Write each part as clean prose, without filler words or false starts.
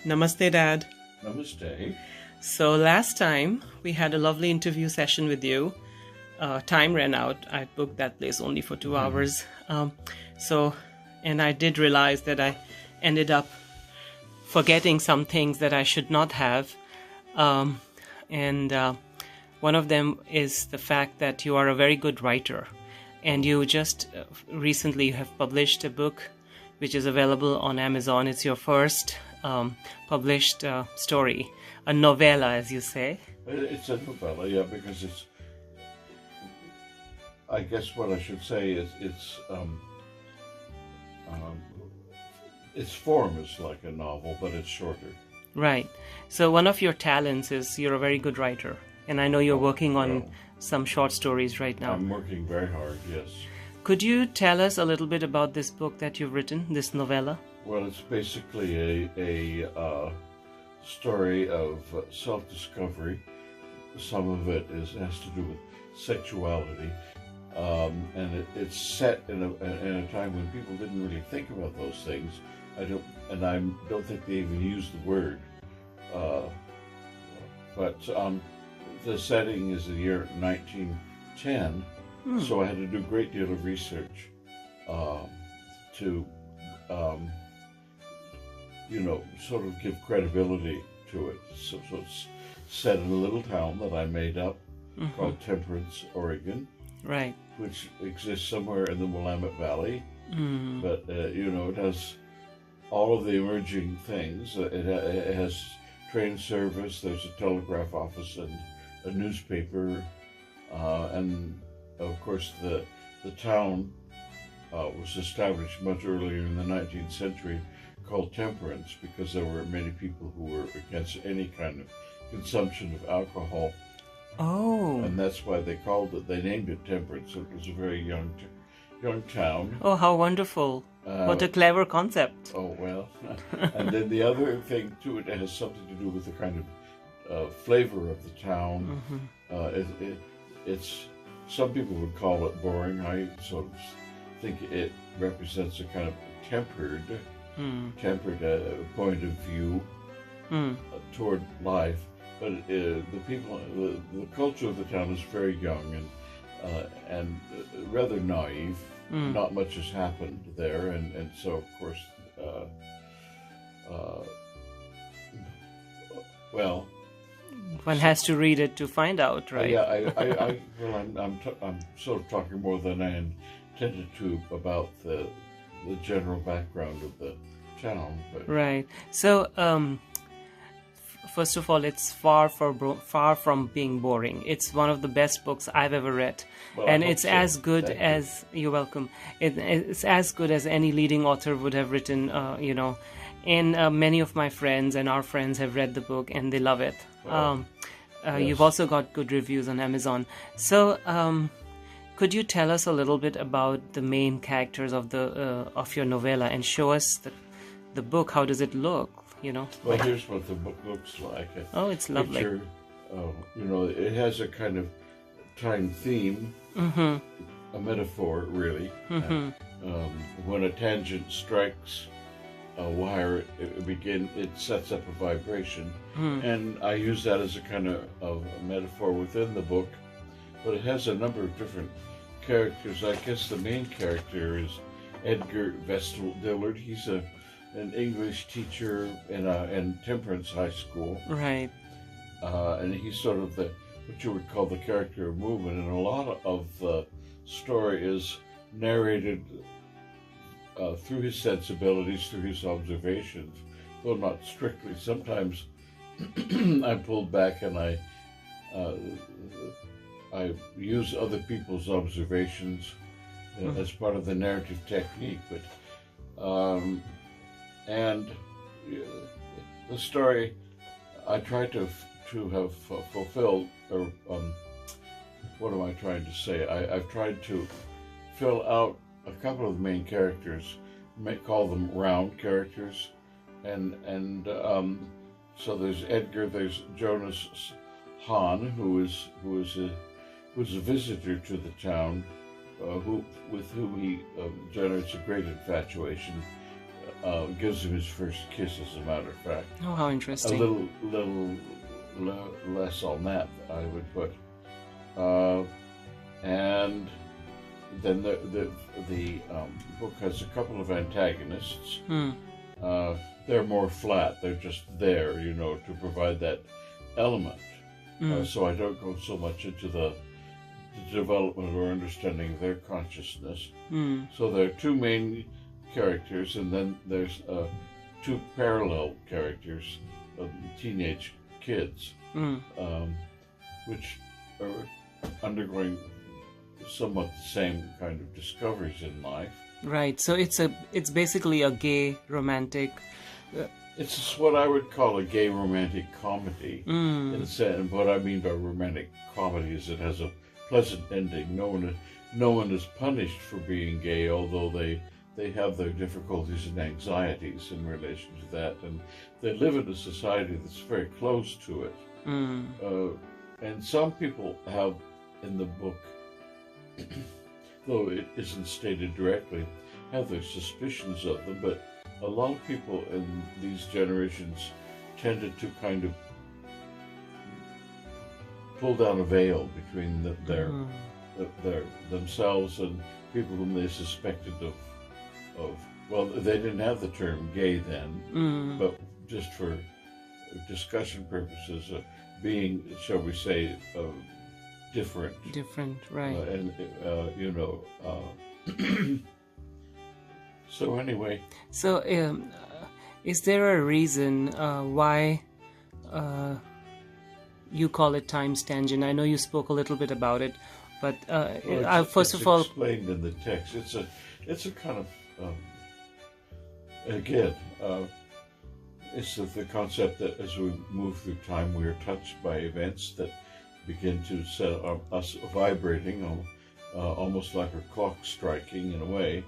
Namaste, Dad. Namaste. So last time we had a lovely interview session with you. Time ran out. I booked that place only for 2 hours. And I did realize that I ended up forgetting some things that I should not have. One of them is the fact that you are a very good writer. And you just recently have published a book which is available on Amazon. It's your first published story, a novella, as you say. It's a novella, yeah, because I guess what I should say is its form is like a novel, but it's shorter. Right. So one of your talents is you're a very good writer. And I know you're working on some short stories right now. I'm working very hard, yes. Could you tell us a little bit about this book that you've written, this novella? Well, it's basically a story of self-discovery. Some of it has to do with sexuality, and it's set in a time when people didn't really think about those things. I don't think they even used the word. But the setting is the year 1910. So I had to do a great deal of research to, sort of give credibility to it. So it's set in a little town that I made up called Tempered, Oregon, right, which exists somewhere in the Willamette Valley. But, it has all of the emerging things. It has train service, there's a telegraph office and a newspaper, and of course, the town was established much earlier in the 19th century, called Temperance, because there were many people who were against any kind of consumption of alcohol. Oh. And that's why they named it Temperance. So it was a very young town. Oh, how wonderful. What a clever concept. Oh, well. And then the other thing, too, it has something to do with the kind of flavor of the town. It's some people would call it boring. I sort of think it represents a kind of tempered point of view toward life. But the culture of the town is very young and rather naive. Not much has happened there, and so of course, well. One has to read it to find out, right? Yeah, I'm sort of talking more than I intended to about the general background of the town. But. Right. So, first of all, it's far from being boring. It's one of the best books I've ever read, well, and it's as good Thank as you're welcome. It's as good as any leading author would have written. And many of my friends and our friends have read the book and they love it. Yes. You've also got good reviews on Amazon. So, could you tell us a little bit about the main characters of your novella and show us the book? How does it look? Well, here's what the book looks like. Oh, it's lovely. Picture, it has a kind of time theme, a metaphor, really. When a tangent strikes a wire, it sets up a vibration, and I use that as a kind of a metaphor within the book. But it has a number of different characters. I guess the main character is Edgar Vestal Dillard. He's an English teacher in Temperance High School, right? And he's sort of what you would call the character of movement, and a lot of the story is narrated through his sensibilities, through his observations, though not strictly. Sometimes I pull back and I use other people's observations as part of the narrative technique. But and the story I try to have fulfilled, or what am I trying to say? I've tried to fill out a couple of the main characters, call them round characters, and so there's Edgar, there's Jonas Hahn, who is a visitor to the town, with whom he generates a great infatuation. gives him his first kiss, as a matter of fact. Oh, how A interesting. little less on that, I would put. And then the book has a couple of antagonists. They're more flat. They're just there, to provide that element. So I don't go so much into the development or understanding of their consciousness. So there are two main characters, and then there's two parallel characters, teenage kids, which are undergoing somewhat the same kind of discoveries in life. Right. So it's basically a gay romantic. It's what I would call a gay romantic comedy. And what I mean by romantic comedy is it has a pleasant ending. No one is punished for being gay, although they have their difficulties and anxieties in relation to that, and they live in a society that's very close to it. And some people have in the book, though it isn't stated directly, have their suspicions of them, but a lot of people in these generations tended to kind of pull down a veil between their themselves and people whom they suspected of well, they didn't have the term gay then, but just for discussion purposes, being, shall we say, different. Different, right. So anyway. So, is there a reason why you call it Time's Tangent? I know you spoke a little bit about it, but first of all, explained in the text. It's a kind of again. It's the concept that as we move through time, we are touched by events that begin to set us vibrating, almost like a clock striking in a way.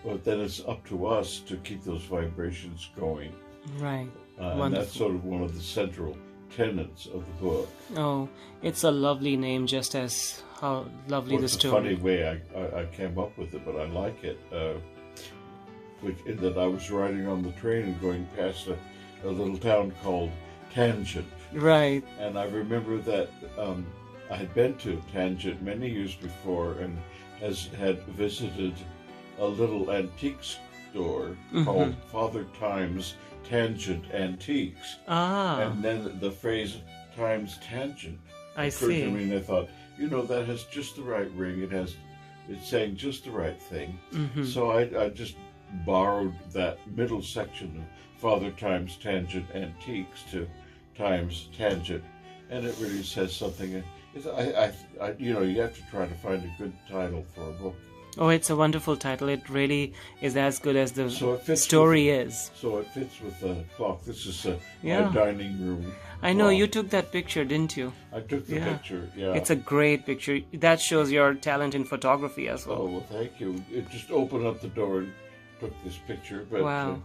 But then it's up to us to keep those vibrations going. Right. And that's sort of one of the central tenets of the book. Oh, it's a lovely name, just as how lovely the story. It's a funny way I came up with it, but I like it. In that I was riding on the train and going past a little town called Tangent. Right. And I remember that I had been to Tangent many years before and had visited a little antique store called Father Time's Tangent Antiques. And then the phrase Time's Tangent occurred to me, and I thought, that has just the right ring. It's saying just the right thing. So I just borrowed that middle section of Father Time's Tangent Antiques to Time's Tangent, and it really says something. You have to try to find a good title for a book. Oh, it's a wonderful title. It really is as good as the story is. So it fits with the clock. This is my dining room. I know, you took that picture, didn't you? I took the picture, yeah. It's a great picture. That shows your talent in photography as well. Oh, well, thank you. It just opened up the door and took this picture. But, wow,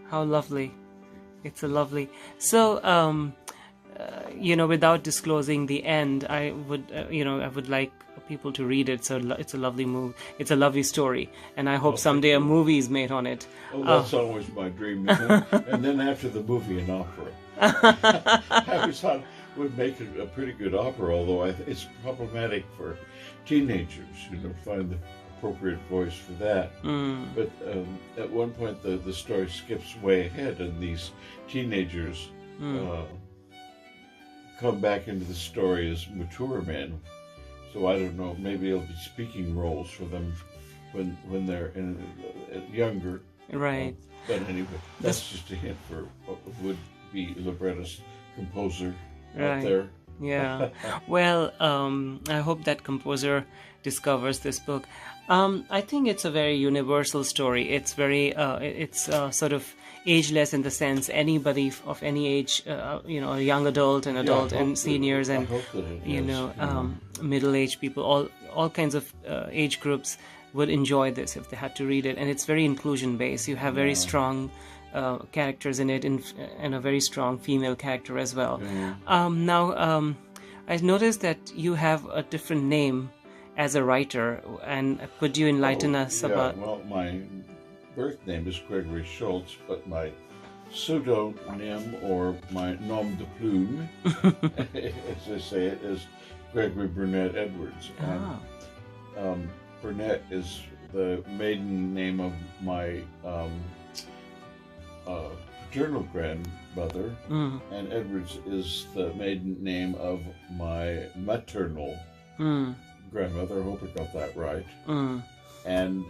how lovely. It's a lovely. So, without disclosing the end, I would like people to read it. So it's a lovely movie. It's a lovely story, and I hope someday a movie is made on it. Oh, that's always my dream. And then after the movie, an opera. I always thought it would make it a pretty good opera, although it's problematic for teenagers, to find the appropriate voice for that. But at one point, the story skips way ahead, and these teenagers come back into the story as mature men. So I don't know, maybe it'll be speaking roles for them when they're younger. Right. But anyway, that's just a hint for what would be librettist composer out there. Yeah. Well, I hope that composer discovers this book. I think it's a very universal story. It's very, sort of ageless in the sense anybody of any age, a young adult, an adult, and seniors, and middle-aged people, all kinds of age groups would enjoy this if they had to read it. And it's very inclusion-based. You have very strong characters in it, and a very strong female character as well. Now, I noticed that you have a different name as a writer, and could you enlighten us about? Well, my birth name is Gregory Schultz, but my pseudonym, or my nom de plume, as I say it, is Gregory Burnett Edwards. Ah. And Burnett is the maiden name of my paternal grandmother, and Edwards is the maiden name of my maternal grandmother. I hope I got that right. And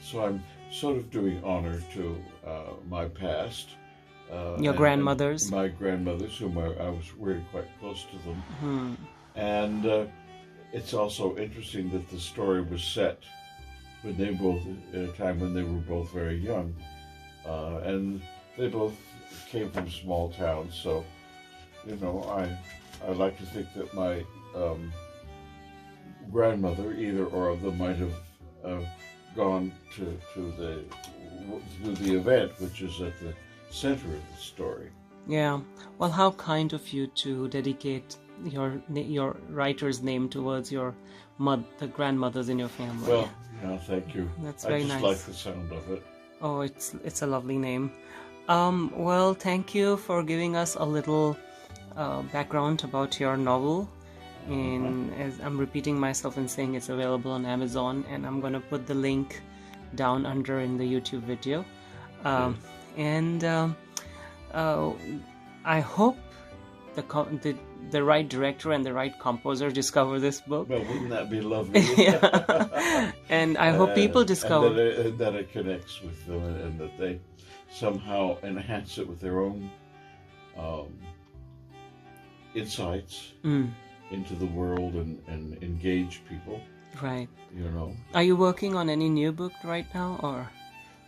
so I'm sort of doing honor to my past. Your grandmothers? My grandmothers, whom I was really quite close to them. And it's also interesting that the story was set when they both, at a time when they were both very young. And they both came from small towns, so, you know, I like to think that my grandmother, either or of them, might have gone to the event, which is at the center of the story. Yeah. Well, how kind of you to dedicate your writer's name towards your the grandmothers in your family. Well, yeah, thank you. That's very nice. I just like the sound of it. Oh, it's a lovely name. Well, thank you for giving us a little background about your novel. And as I'm repeating myself and saying, it's available on Amazon, and I'm going to put the link down under in the YouTube video. And I hope the right director and the right composer discover this book. Well, wouldn't that be lovely? Yeah. And I hope people discover and that it connects with them, and that they somehow enhance it with their own insights into the world, and engage people. Right. You know. Are you working on any new book right now, or?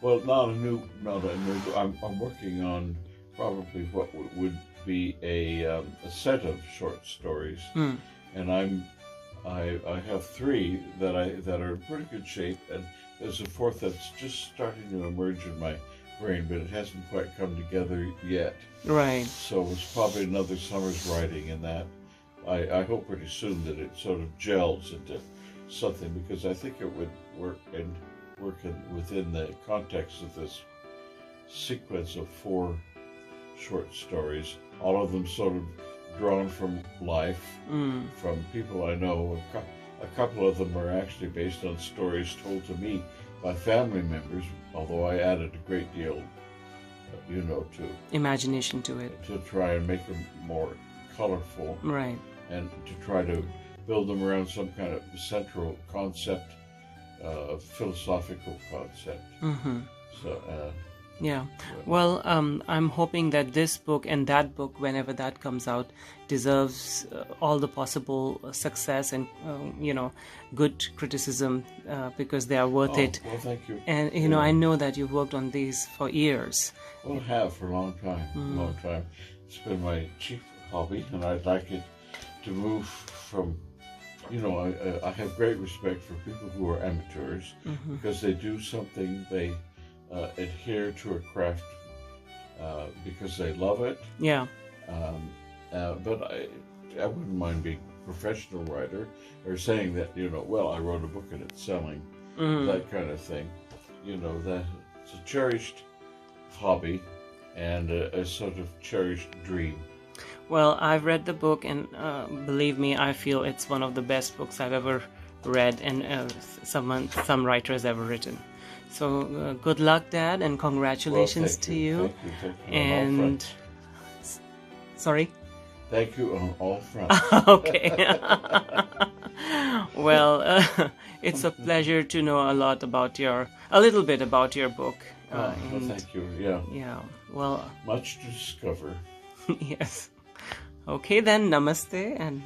Well, not a new. I'm working on probably what would be a set of short stories, and I have 3 that are in pretty good shape, and there's a 4th that's just starting to emerge in my brain, but it hasn't quite come together yet. Right. So it's probably another summer's writing in that. I hope pretty soon that it sort of gels into something, because I think it would work within the context of this sequence of 4 short stories, all of them sort of drawn from life, from people I know. A couple of them are actually based on stories told to me by family members, although I added a great deal, to imagination to it, to try and make them more colorful, right, and to try to build them around some kind of central concept, philosophical concept. So. Yeah. Well, I'm hoping that this book and that book, whenever that comes out, deserves all the possible success and, good criticism, because they are worth it. Well, thank you. And, I know that you've worked on these for years. Well, I have for a long time. It's been my chief hobby, and I'd like it to move from, I have great respect for people who are amateurs, because they do something, they adhere to a craft because they love it. Yeah. But I wouldn't mind being a professional writer, or saying that, I wrote a book and it's selling, that kind of thing. That it's a cherished hobby and a sort of cherished dream. Well, I've read the book, and believe me, I feel it's one of the best books I've ever read, and some writer has ever written. So good luck, Dad, and congratulations to you. Thank you. And sorry? Thank you on all fronts. Okay. Well, it's a pleasure to know a little bit about your book. Well, thank you. Yeah. Yeah. Well. Much to discover. Yes. Okay then. Namaste and.